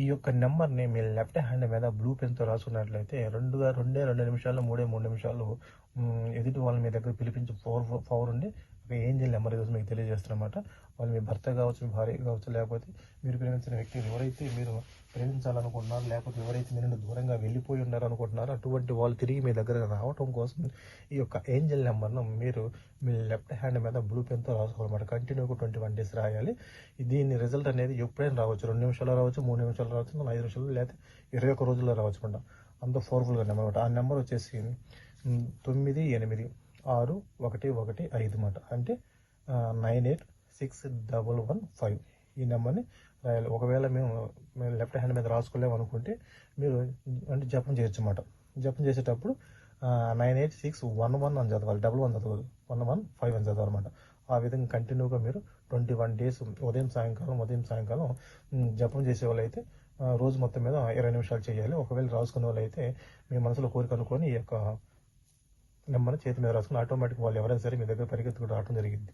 ఈ యొక్క నెంబర్ని మీ లెఫ్ట్ హ్యాండ్ మీద బ్లూ పెన్తో రాసుకున్నట్లయితే 2 నిమిషాలు 3 నిమిషాలు ఎదుటి వాళ్ళని మీ దగ్గర పిలిపించి పవర్ ఉండి ఒక ఏంజల్ నెంబర్ ఈరోజు మీకు తెలియజేస్తున్నమాట. వాళ్ళు మీ భర్త కావచ్చు, మీ భార్య కావచ్చు, లేకపోతే మీరు ప్రేమించిన వ్యక్తి ఎవరైతే మీరు ప్రేమించాలనుకుంటున్నారో, లేకపోతే ఎవరైతే మీరు దూరంగా వెళ్ళిపోయి ఉన్నారు అనుకుంటున్నారో అటువంటి వాళ్ళు తిరిగి మీ దగ్గర రావటం కోసం ఈ యొక్క ఏంజల్ నెంబర్ను మీరు మీ లెఫ్ట్ హ్యాండ్ మీద బ్లూ పెన్తో రాసుకోవాలన్నమాట. కంటిన్యూగా 21 డేస్ రాయాలి. దీని రిజల్ట్ అనేది ఎప్పుడైనా రావచ్చు. 2 నిమిషాలు రావచ్చు, 3 నిమిషాలు రావచ్చు, 5 నిమిషాలు, లేకపోతే 21 రోజుల్లో రావచ్చు అనమాట. అంత పవర్ఫుల్గా నెంబర్ అనమాట. ఆ నెంబర్ వచ్చేసి 986115 అనమాట. అంటే 986115 ఈ నెంబర్ని రాయాలి. ఒకవేళ మేము లెఫ్ట్ హ్యాండ్ మీద రాసుకోలేము అనుకుంటే మీరు అంటే జపం చేయొచ్చు అన్నమాట. జపం చేసేటప్పుడు 98611 అని చదవాలి. 11 చదవాలి, 115 అని చదవాలన్నమాట. ఆ విధంగా కంటిన్యూగా మీరు 21 డేస్ ఉదయం సాయంకాలం జపం చేసే వాళ్ళు అయితే రోజు మొత్తం మీద 20 నిమిషాలు చేయాలి. ఒకవేళ రాసుకునే వాళ్ళు అయితే మీ మనసులో కోరిక అనుకొని ఈ యొక్క నెంబర్ని చేతి మీద రాసుకుని ఆటోమేటిక్ వాళ్ళు ఎవరైనా సరే మీ దగ్గర పరిగెత్తుకు రావడం జరిగింది.